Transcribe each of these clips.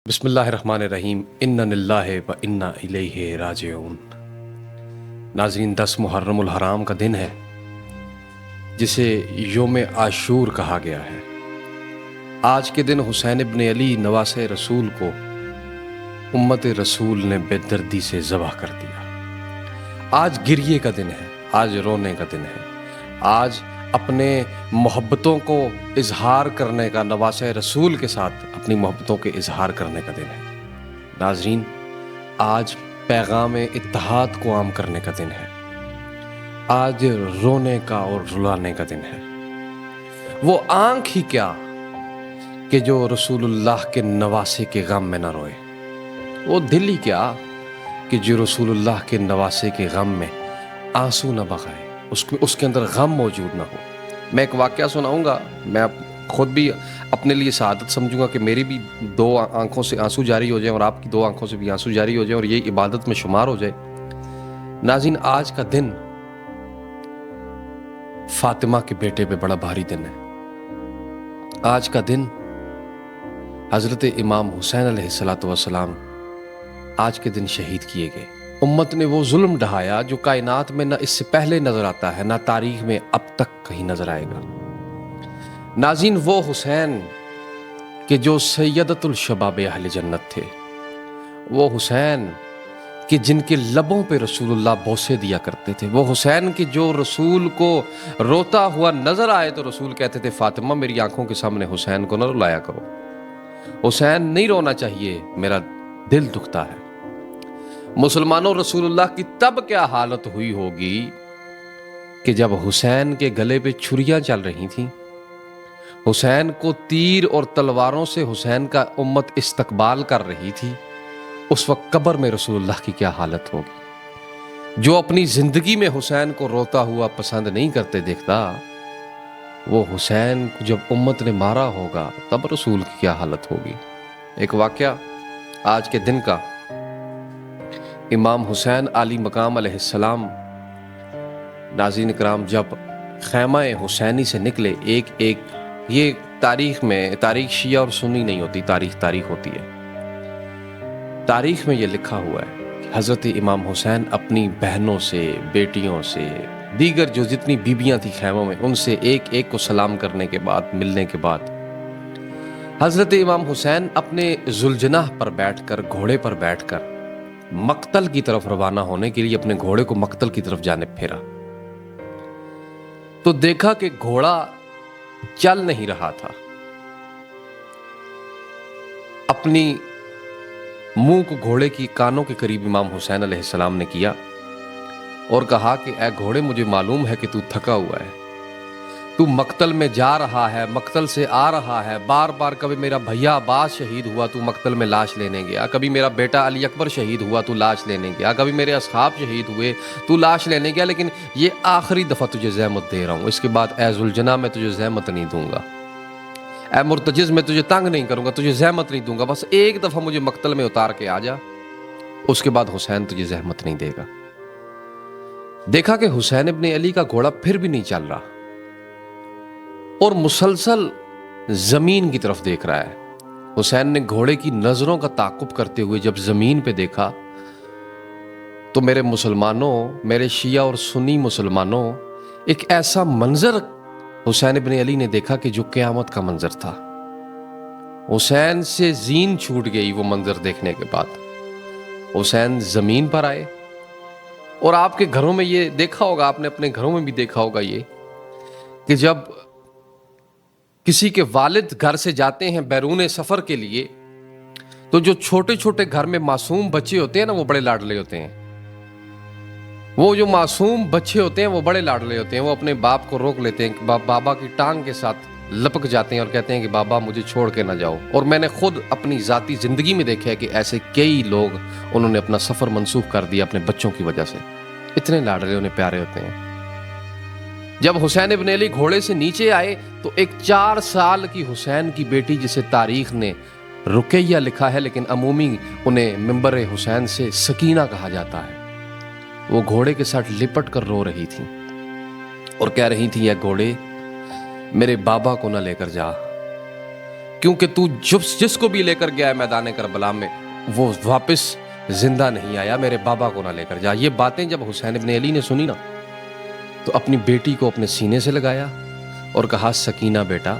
بسم اللہ الرحمن الرحیم انا للہ و انا الیہ راجعون۔ ناظرین، 10 محرم الحرام کا دن ہے جسے یوم عاشور کہا گیا ہے۔ آج کے دن حسین ابن علی نواسہ رسول کو امت رسول نے بے دردی سے ذبح کر دیا۔ آج گریے کا دن ہے، آج رونے کا دن ہے، آج اپنے محبتوں کو اظہار کرنے کا، نواسہ رسول کے ساتھ اپنی محبتوں کے اظہار کرنے کا دن ہے۔ ناظرین، آج پیغام اتحاد کو عام کرنے کا دن ہے، آج رونے کا اور رلانے کا دن ہے۔ وہ آنکھ ہی کیا کہ جو رسول اللہ کے نواسے کے غم میں نہ روئے، وہ دل ہی کیا کہ جو رسول اللہ کے نواسے کے غم میں آنسو نہ بہائے، اس کے اندر غم موجود نہ ہو۔ میں ایک واقعہ سناؤں گا، میں خود بھی اپنے لیے سعادت سمجھوں گا کہ میری بھی 2 آنکھوں سے آنسو جاری ہو جائیں اور آپ کی 2 آنکھوں سے بھی آنسو جاری ہو جائیں اور یہ عبادت میں شمار ہو جائے۔ ناظرین، آج کا دن فاطمہ کے بیٹے پہ بڑا بھاری دن ہے۔ آج کا دن حضرت امام حسین علیہ السلام آج کے دن شہید کیے گئے۔ امت نے وہ ظلم ڈھایا جو کائنات میں نہ اس سے پہلے نظر آتا ہے، نہ تاریخ میں اب تک کہیں نظر آئے گا۔ ناظرین، وہ حسین کہ جو سیدۃ الشباب اہل جنت تھے، وہ حسین کہ جن کے لبوں پہ رسول اللہ بوسے دیا کرتے تھے، وہ حسین کہ جو رسول کو روتا ہوا نظر آئے تو رسول کہتے تھے فاطمہ میری آنکھوں کے سامنے حسین کو نہ رلایا کرو، حسین نہیں رونا چاہیے، میرا دل دکھتا ہے۔ مسلمانوں، رسول اللہ کی تب کیا حالت ہوئی ہوگی کہ جب حسین کے گلے پہ چھریاں چل رہی تھیں، حسین کو تیر اور تلواروں سے حسین کا امت استقبال کر رہی تھی، اس وقت قبر میں رسول اللہ کی کیا حالت ہوگی۔ جو اپنی زندگی میں حسین کو روتا ہوا پسند نہیں کرتے دیکھتا، وہ حسین کو جب امت نے مارا ہوگا تب رسول کی کیا حالت ہوگی۔ ایک واقعہ آج کے دن کا، امام حسین علی مقام علیہ السلام، ناظرین کرام، جب خیمہ حسینی سے نکلے، ایک یہ تاریخ میں، تاریخ شیعہ اور سنی نہیں ہوتی، تاریخ ہوتی ہے۔ تاریخ میں یہ لکھا ہوا ہے کہ حضرت امام حسین اپنی بہنوں سے، بیٹیوں سے، دیگر جو جتنی بیبیاں تھیں خیموں میں، ان سے ایک کو سلام کرنے کے بعد، ملنے کے بعد، حضرت امام حسین اپنے ذوالجناح پر بیٹھ کر، گھوڑے پر بیٹھ کر مقتل کی طرف روانہ ہونے کے لیے اپنے گھوڑے کو مقتل کی طرف جانب پھیرا تو دیکھا کہ گھوڑا چل نہیں رہا تھا۔ اپنی منہ کو گھوڑے کی کانوں کے قریب امام حسین علیہ السلام نے کیا اور کہا کہ اے گھوڑے، مجھے معلوم ہے کہ تو تھکا ہوا ہے، تو مقتل میں جا رہا ہے، مقتل سے آ رہا ہے، بار بار کبھی میرا بھیا عباس شہید ہوا تو مقتل میں لاش لینے گیا، کبھی میرا بیٹا علی اکبر شہید ہوا تو لاش لینے گیا، کبھی میرے اصحاب شہید ہوئے تو لاش لینے گیا، لیکن یہ آخری دفعہ تجھے زحمت دے رہا ہوں، اس کے بعد اے ذوالجناح میں تجھے زحمت نہیں دوں گا، اے مرتجز میں تجھے تنگ نہیں کروں گا، تجھے زحمت نہیں دوں گا، بس ایک دفعہ مجھے مقتل میں اتار کے آ جا، اس کے بعد حسین تجھے زحمت نہیں دے گا۔ دیکھا کہ حسین ابن علی کا گھوڑا پھر بھی نہیں چل رہا اور مسلسل زمین کی طرف دیکھ رہا ہے۔ حسین نے گھوڑے کی نظروں کا تعاقب کرتے ہوئے جب زمین پہ دیکھا تو میرے مسلمانوں، میرے شیعہ اور سنی مسلمانوں، ایک ایسا منظر حسین ابن علی نے دیکھا کہ جو قیامت کا منظر تھا۔ حسین سے زین چھوٹ گئی وہ منظر دیکھنے کے بعد۔ حسین زمین پر آئے اور آپ کے گھروں میں یہ دیکھا ہوگا، آپ نے اپنے گھروں میں بھی دیکھا ہوگا یہ کہ جب کسی کے والد گھر سے جاتے ہیں بیرون سفر کے لیے تو جو چھوٹے چھوٹے گھر میں معصوم بچے ہوتے ہیں نا، وہ بڑے لاڈلے ہوتے ہیں۔ وہ جو معصوم بچے ہوتے ہیں وہ بڑے لاڈلے ہوتے ہیں، وہ اپنے باپ کو روک لیتے ہیں، بابا کی ٹانگ کے ساتھ لپک جاتے ہیں اور کہتے ہیں کہ بابا مجھے چھوڑ کے نہ جاؤ۔ اور میں نے خود اپنی ذاتی زندگی میں دیکھا ہے کہ ایسے کئی لوگ انہوں نے اپنا سفر منسوخ کر دیا اپنے بچوں کی وجہ سے، اتنے لاڈلے انہیں پیارے ہوتے ہیں۔ جب حسین ابن علی گھوڑے سے نیچے آئے تو ایک 4 سال کی حسین کی بیٹی، جسے تاریخ نے رقیہ لکھا ہے لیکن عمومی انہیں ممبر حسین سے سکینہ کہا جاتا ہے، وہ گھوڑے کے ساتھ لپٹ کر رو رہی تھی اور کہہ رہی تھی اے گھوڑے، میرے بابا کو نہ لے کر جا، کیونکہ تو جس کو بھی لے کر گیا ہے میدان کربلا میں وہ واپس زندہ نہیں آیا، میرے بابا کو نہ لے کر جا۔ یہ باتیں جب حسین ابن علی نے سنی نا تو اپنی بیٹی کو اپنے سینے سے لگایا اور کہا سکینہ بیٹا،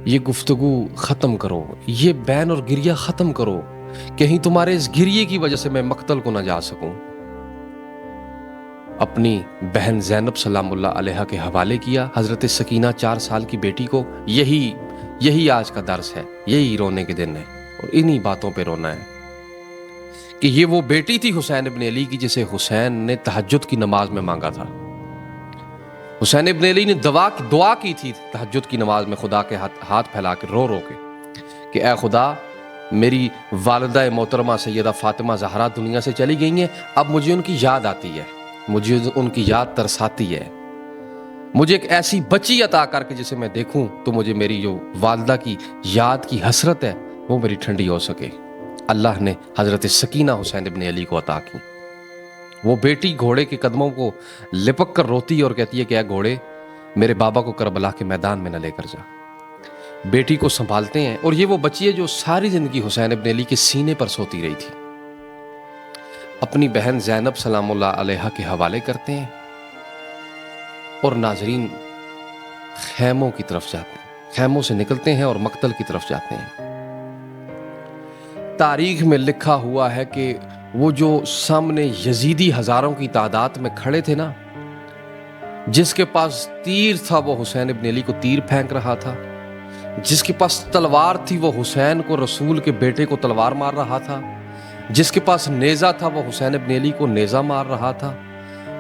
یہ گفتگو ختم کرو، یہ بین اور گریہ ختم کرو، کہیں تمہارے اس گریے کی وجہ سے میں مقتل کو نہ جا سکوں۔ اپنی بہن زینب سلام اللہ علیہا کے حوالے کیا حضرت سکینہ 4 سال کی بیٹی کو۔ یہی آج کا درس ہے، یہی رونے کے دن ہے اور انہی باتوں پہ رونا ہے کہ یہ وہ بیٹی تھی حسین ابن علی کی جسے حسین نے تہجد کی نماز میں مانگا تھا۔ حسین ابن علی نے دعا کی تھی تہجد کی نماز میں خدا کے ہاتھ پھیلا کے رو کے کہ اے خدا، میری والدہ محترمہ سیدہ فاطمہ زہرا دنیا سے چلی گئی ہیں، اب مجھے ان کی یاد آتی ہے، مجھے ان کی یاد ترساتی ہے، مجھے ایک ایسی بچی عطا کر کے جسے میں دیکھوں تو مجھے میری جو والدہ کی یاد کی حسرت ہے وہ میری ٹھنڈی ہو سکے۔ اللہ نے حضرت سکینہ حسین ابن علی کو عطا کی۔ وہ بیٹی گھوڑے کے قدموں کو لپک کر روتی ہے اور کہتی ہے کہ اے گھوڑے، میرے بابا کو کربلا کے میدان میں نہ لے کر جا۔ بیٹی کو سنبھالتے ہیں اور یہ وہ بچی ہے جو ساری زندگی حسین ابن علی کے سینے پر سوتی رہی تھی۔ اپنی بہن زینب سلام اللہ علیہا کے حوالے کرتے ہیں اور ناظرین خیموں کی طرف جاتے ہیں، خیموں سے نکلتے ہیں اور مقتل کی طرف جاتے ہیں۔ تاریخ میں لکھا ہوا ہے کہ وہ جو سامنے یزیدی ہزاروں کی تعداد میں کھڑے تھے نا، جس کے پاس تیر تھا وہ حسین ابن علی کو تیر پھینک رہا تھا، جس کے پاس تلوار تھی وہ حسین کو رسول کے بیٹے کو تلوار مار رہا تھا، جس کے پاس نیزہ تھا وہ حسین ابن علی کو نیزہ مار رہا تھا،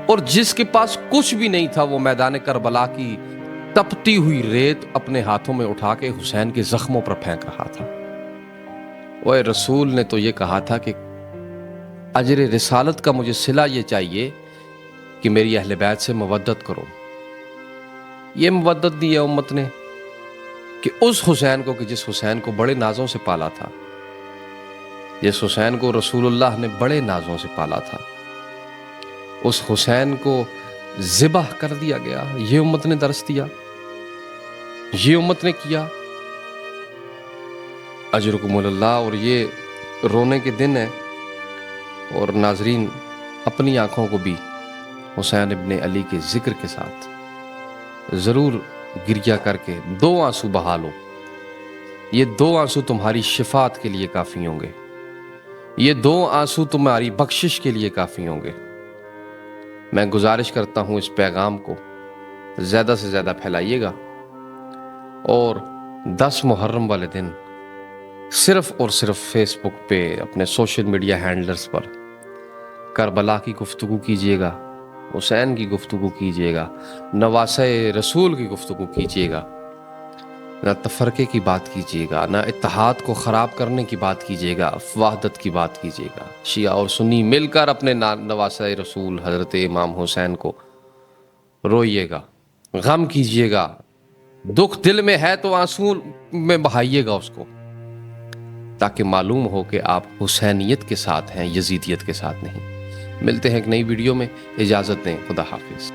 اور جس کے پاس کچھ بھی نہیں تھا وہ میدان کربلا کی تپتی ہوئی ریت اپنے ہاتھوں میں اٹھا کے حسین کے زخموں پر پھینک رہا تھا۔ وہ رسول نے تو یہ کہا تھا کہ اجر رسالت کا مجھے صلہ یہ چاہیے کہ میری اہل بیت سے مودت کرو۔ یہ مودت دی ہے امت نے کہ اس حسین کو کہ جس حسین کو بڑے نازوں سے پالا تھا، جس حسین کو رسول اللہ نے بڑے نازوں سے پالا تھا، اس حسین کو ذبح کر دیا گیا۔ یہ امت نے درس دیا، یہ امت نے کیا۔ اجرکم اللہ۔ اور یہ رونے کے دن ہے اور ناظرین اپنی آنکھوں کو بھی حسین ابن علی کے ذکر کے ساتھ ضرور گریہ کر کے 2 آنسو بہا لو۔ یہ 2 آنسو تمہاری شفاعت کے لیے کافی ہوں گے، یہ 2 آنسو تمہاری بخشش کے لیے کافی ہوں گے۔ میں گزارش کرتا ہوں اس پیغام کو زیادہ سے زیادہ پھیلائیے گا، اور 10 محرم والے دن صرف اور صرف فیس بک پہ اپنے سوشل میڈیا ہینڈلرز پر کربلا کی گفتگو کیجیے گا، حسین کی گفتگو کیجیے گا، نواسہ رسول کی گفتگو کیجیے گا، نہ تفرقے کی بات کیجیے گا، نہ اتحاد کو خراب کرنے کی بات کیجیے گا، وحدت کی بات کیجیے گا۔ شیعہ اور سنی مل کر اپنے نواسہ رسول حضرت امام حسین کو روئیے گا، غم کیجیے گا، دکھ دل میں ہے تو آنسو میں بہائیے گا اس کو، تاکہ معلوم ہو کہ آپ حسینیت کے ساتھ ہیں، یزیدیت کے ساتھ نہیں۔ ملتے ہیں ایک نئی ویڈیو میں، اجازت دیں، خدا حافظ۔